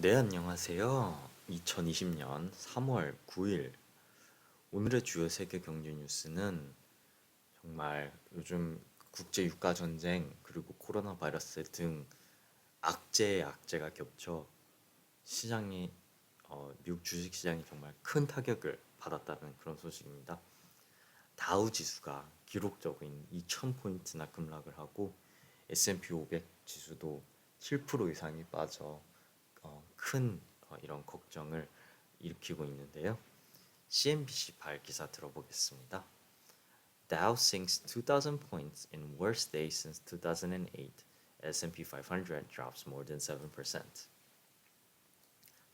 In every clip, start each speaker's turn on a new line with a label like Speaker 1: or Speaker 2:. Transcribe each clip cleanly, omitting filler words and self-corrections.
Speaker 1: 네, 안녕하세요. 2020년 3월 9일. 오늘의 주요 세계 경제 뉴스는 정말 요즘 국제 유가 전쟁 그리고 코로나 바이러스 등 악재의 악재가 겹쳐 시장이 미국 주식 시장이 정말 큰 타격을 받았다는 그런 소식입니다. 다우 지수가 기록적인 2,000포인트나 급락을 하고 S&P 500 지수도 7% 이상이 빠져 큰 이런 걱정을 일으키고 있는데요. CNBC 발 기사 들어보겠습니다. Dow sinks 2,000 points in worst day since 2008. S&P 500 drops more than 7%.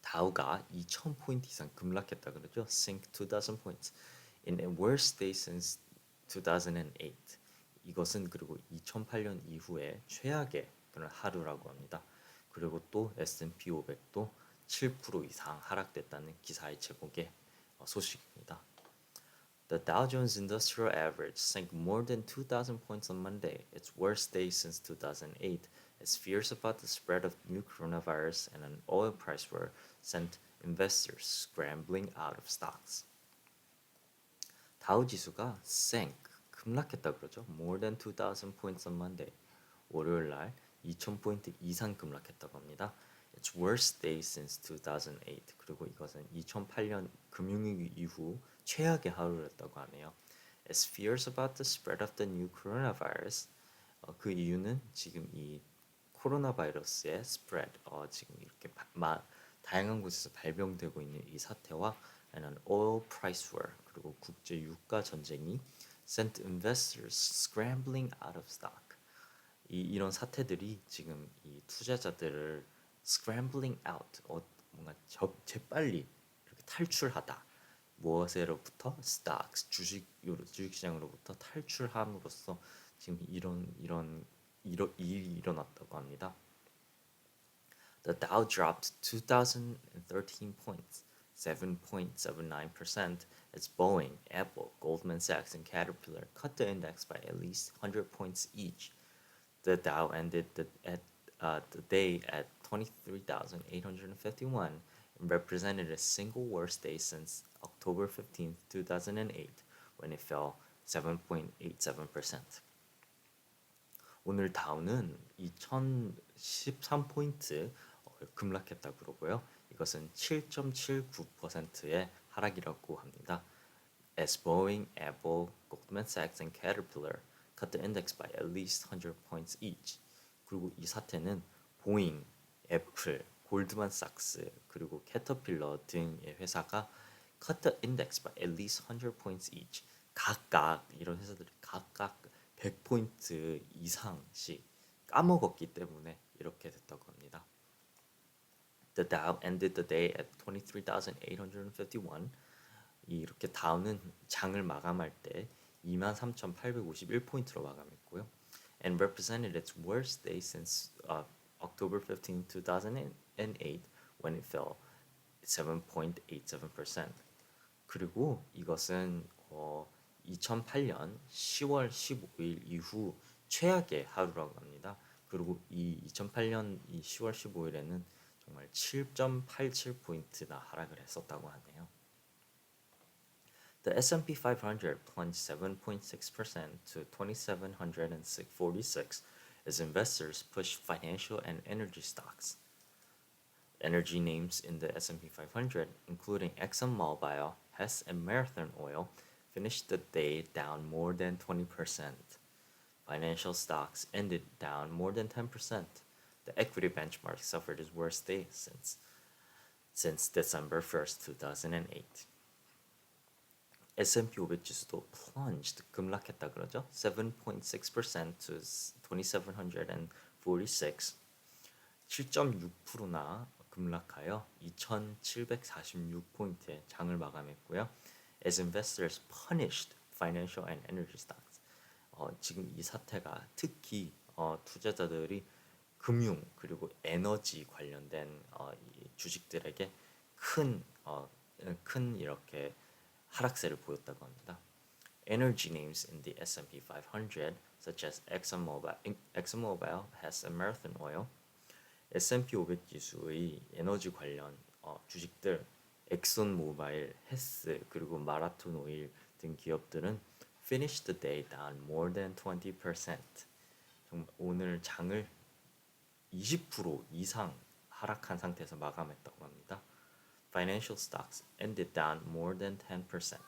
Speaker 1: 다우가 2,000포인트 이상 급락했다 그러죠. Sink 2,000 points in a worst day since 2008. 이것은 그리고 2008년 이후에 최악의 그런 하루라고 합니다. 그리고 또 S&P 500도 7% 이상 하락됐다는 기사의 제목의 소식입니다. The Dow Jones Industrial Average sank more than 2,000 points on Monday, its worst day since 2008, as fears about the spread of new coronavirus and an oil price war sent investors scrambling out of stocks. 다우 지수가 sank, 급락했다 그러죠. More than 2,000 points on Monday. 월요일 날 2,000포인트 이상 급락했다고 합니다. Its worst day since 2008. 그리고 이것은 2008년 금융위기 이후 최악의 하루였다고 하네요. As fears about the spread of the new coronavirus. 그 이유는 지금 이 코로나 바이러스의 spread, 지금 이렇게 다양한 곳에서 발병되고 있는 이 사태와 and oil price war, 그리고 국제 유가 전쟁이 sent investors scrambling out of stock. 이런 사태들이 지금 이 투자자들을 scrambling out, 뭔가 재빨리 이렇게 탈출하다. 무엇으로부터? stocks, 주식시장으로부터 탈출함으로써 지금 이런 일이 일어났다고 합니다. The Dow dropped 2,013 points, 7.79%, as Boeing, Apple, Goldman Sachs, and Caterpillar cut the index by at least 100 points each. The Dow ended the day at 23,851 and represented a single worst day since October 15, 2008, when it fell 7.87%. 오늘 다우는 2013포인트 급락했다고 그러고요. 이것은 7.79%의 하락이라고 합니다. As Boeing, Apple, Goldman Sachs, and Caterpillar cut the index by at least 100 points each. 그리고 이 사태는 보잉, 애플, 골드만삭스, 그리고 캐터필러 등의 회사가 cut the index by at least 100 points each. 각각 이런 회사들이 각각 100포인트 이상씩 까먹었기 때문에 이렇게 됐다고 합니다. The Dow ended the day at 23,851. 이렇게 다우는 장을 마감할 때 23,851포인트로 마감했고요. And represented its worst day since October 15, 2008, when it fell 7.87%. 그리고 이것은 2008년 10월 15일 이후 최악의 하루라고 합니다. 그리고 이 2008년 이 10월 15일에는 정말 7.87포인트나 하락을 했었다고 하네요. The S&P 500 plunged 7.6% to 2,746 as investors pushed financial and energy stocks. Energy names in the S&P 500, including ExxonMobil, Hess, and Marathon Oil, finished the day down more than 20%. Financial stocks ended down more than 10%. The equity benchmark suffered its worst day since December 1st, 2008. S&P 500 지수도 plunged, 급락했다 그러죠. 7.6% to 2,746. 7.6%나 급락하여 2,746포인트의 장을 마감했고요. As investors punished financial and energy stocks. 지금 이 사태가 특히 투자자들이 금융 그리고 에너지 관련된 이 주식들에게 큰 이렇게 하락세를 보였다고 합니다. Energy names in the S&P 500, such as ExxonMobil, Hess, and Marathon Oil, S&P 500 지수의 에너지 관련 주식들 엑슨 모바일, 헤스 그리고 마라톤 오일 등 기업들은 finished the day down more than 20%. 정말 오늘 장을 20% 이상 하락한 상태에서 마감했다고 합니다. Financial stocks ended down more than 10%.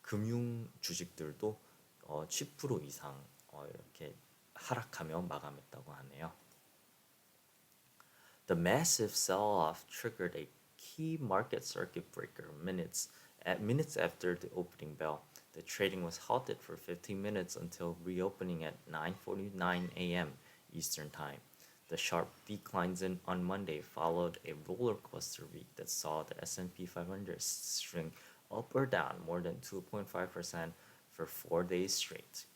Speaker 1: 금융 주식들도 10% 이상 이렇게 하락하며 마감했다고 하네요. The massive sell-off triggered a key market circuit breaker minutes after the opening bell. The trading was halted for 15 minutes until reopening at 9:49 a.m. Eastern Time. The sharp declines on Monday followed a roller coaster week that saw the S&P 500 swing up or down more than 2.5% for 4 days straight.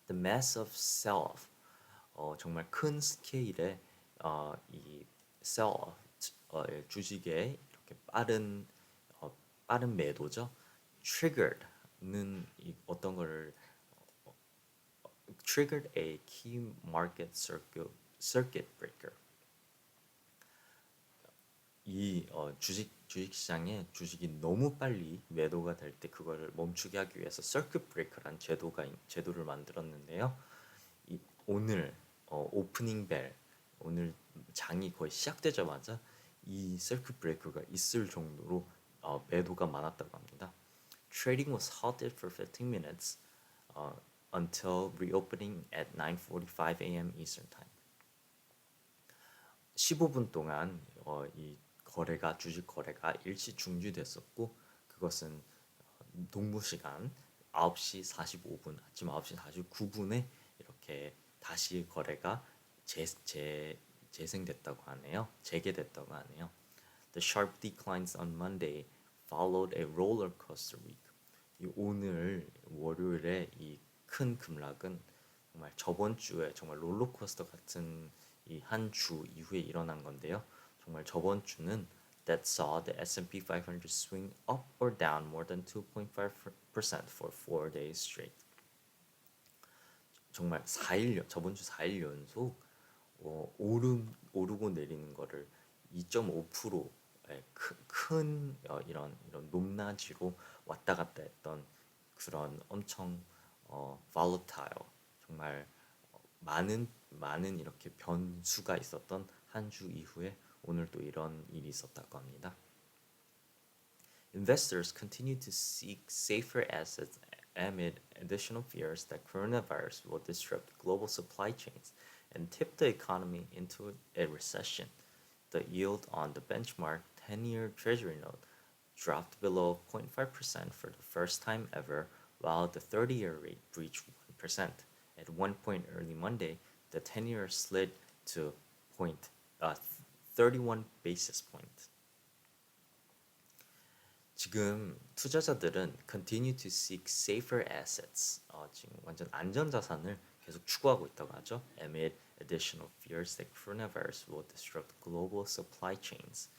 Speaker 1: The massive sell-off, 정말 큰 스케일의 이 sell-off, 주식의 이렇게 빠른 매도죠. triggered는 어떤 거를 triggered a key market circuit breaker. 이 주식 시장에 주식이 너무 빨리 매도가 될 때 그거를 멈추게 하기 위해서 서킷 브레이커란 제도를 만들었는데요. 오늘 오프닝 벨 오늘 장이 거의 시작되자마자 이 서킷 브레이커가 있을 정도로 매도가 많았다고 합니다. Trading was halted for 15 minutes until reopening at 9:45 a.m. Eastern Time. 15분 동안 이 주식 거래가 일시 중지됐었고 그것은 동부 시간 9시 45분, 아침 9시 49분에 이렇게 다시 거래가 재생됐다고 하네요. 재개됐다고 하네요. The sharp declines on Monday followed a roller coaster week. 오늘 월요일에 이 큰 급락은 정말 저번 주에 정말 롤러코스터 같은 이 한 주 이후에 일어난 건데요. 정말 저번 주는 that saw the S&P 500 swing up or down more than 2.5% for 4 days straight. 정말 저번 주 4일 연속 오르고 내리는 거를 2.5%의 큰 이런 높낮이로 왔다 갔다 했던 그런 엄청 volatile 정말 많은 이렇게 변수가 있었던 한 주 이후에 오늘 또 이런 일이 있었다고 합니다. Investors continue to seek safer assets amid additional fears that coronavirus will disrupt global supply chains and tip the economy into a recession. The yield on the benchmark 10-year Treasury note dropped below 0.5% for the first time ever, while the 30-year rate breached 1%. At one point early Monday, the 10-year slid to 31 basis point. 지금 투자자들은 continue to seek safer assets. 지금 완전 안전 자산을 계속 추구하고 있다고 하죠. Amid additional fears that coronavirus will disrupt global supply chains.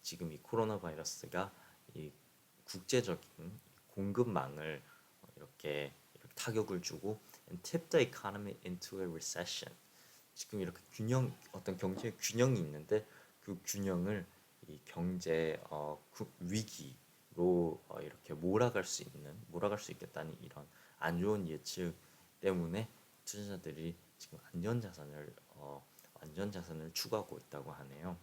Speaker 1: 지금 이 코로나 바이러스가 이 국제적인 공급망을 이렇게 타격을 주고 and tip the economy into a recession. 지금 이렇게 어떤 경제 균형이 있는데 그 균형을 이 경제 위기로 이렇게 몰아갈 수 있겠다는 이런 안 좋은 예측 때문에 투자자들이 지금 안전 자산을 추구하고 있다고 하네요.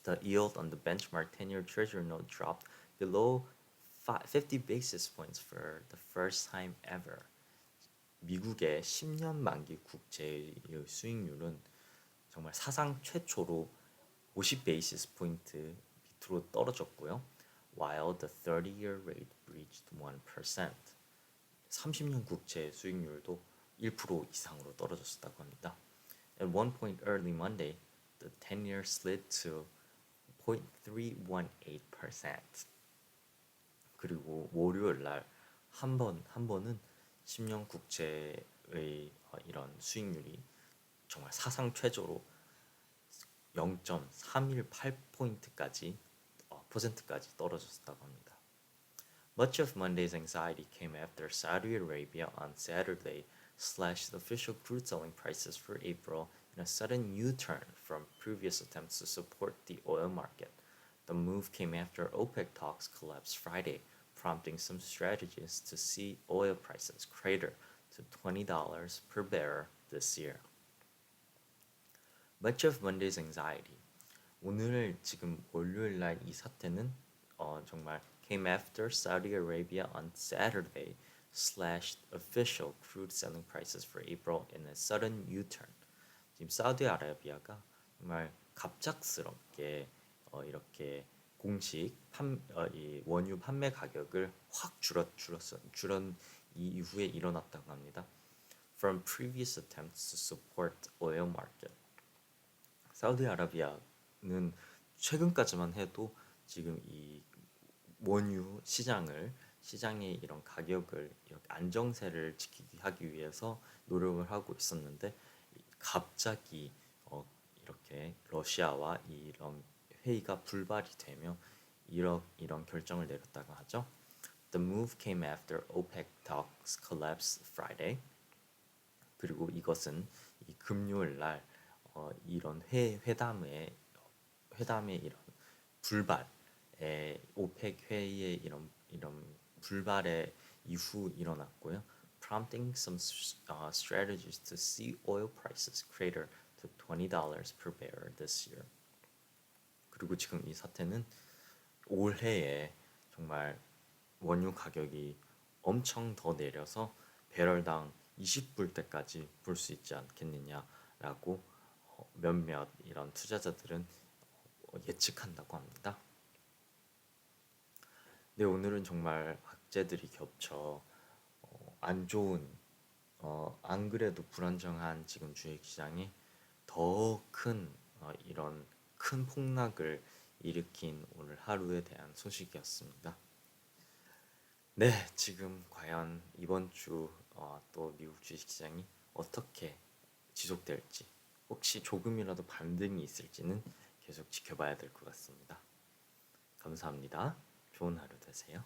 Speaker 1: The yield on the benchmark 10-year Treasury note dropped below 50 basis points for the first time ever. 미국의 10년 만기 국채의 수익률은 정말 사상 최초로 50 베이시스 포인트 밑으로 떨어졌고요. While the 30-year rate breached 1%. 30년 국채 수익률도 1% 이상으로 떨어졌다고 합니다. At one point early Monday, the 10-year slid to 0.318%. 그리고 월요일 날 한 번은 10년 국채의 이런 수익률이 정말 사상 최저로 0.318%까지 떨어졌다고 합니다. Much of Monday's anxiety came after Saudi Arabia on Saturday slashed official crude selling prices for April in a sudden U-turn from previous attempts to support the oil market. The move came after OPEC talks collapsed Friday, prompting some strategists to see oil prices crater to $20 per barrel this year. Much of Monday's anxiety. 오늘 지금 월요일 날 이 사태는 정말 came after Saudi Arabia on Saturday slashed official crude selling prices for April in a sudden U-turn. 지금 사우디아라비아가 정말 갑작스럽게 이렇게 공식 이 원유 판매 가격을 확 줄은 이후에 일어났다고 합니다. From previous attempts to support oil market. 사우디아라비아는 최근까지만 해도 지금 이 원유 시장의 이런 가격을 이렇게 안정세를 지키기 하기 위해서 노력을 하고 있었는데 갑자기 이렇게 러시아와 이런 회의가 불발이 되며 이런 결정을 내렸다고 하죠. The move came after OPEC talks collapsed Friday. 그리고 이것은 이 금요일 날 이런 회담의 이런 불발의 오펙 회의의 이런 불발의 이후 일어났고요. Prompting some strategies to see oil prices crater to $20 per barrel this year. 그리고 지금 이 사태는 올해에 정말 원유 가격이 엄청 더 내려서 배럴당 20불 때까지 볼 수 있지 않겠느냐라고 몇몇 이런 투자자들은 예측한다고 합니다. 네, 오늘은 정말 악재들이 겹쳐 안 좋은 안 그래도 불안정한 지금 주식시장이 더 큰 이런 큰 폭락을 일으킨 오늘 하루에 대한 소식이었습니다. 네, 지금 과연 이번 주 또 미국 주식시장이 어떻게 지속될지 혹시 조금이라도 반등이 있을지는 계속 지켜봐야 될 것 같습니다. 감사합니다. 좋은 하루 되세요.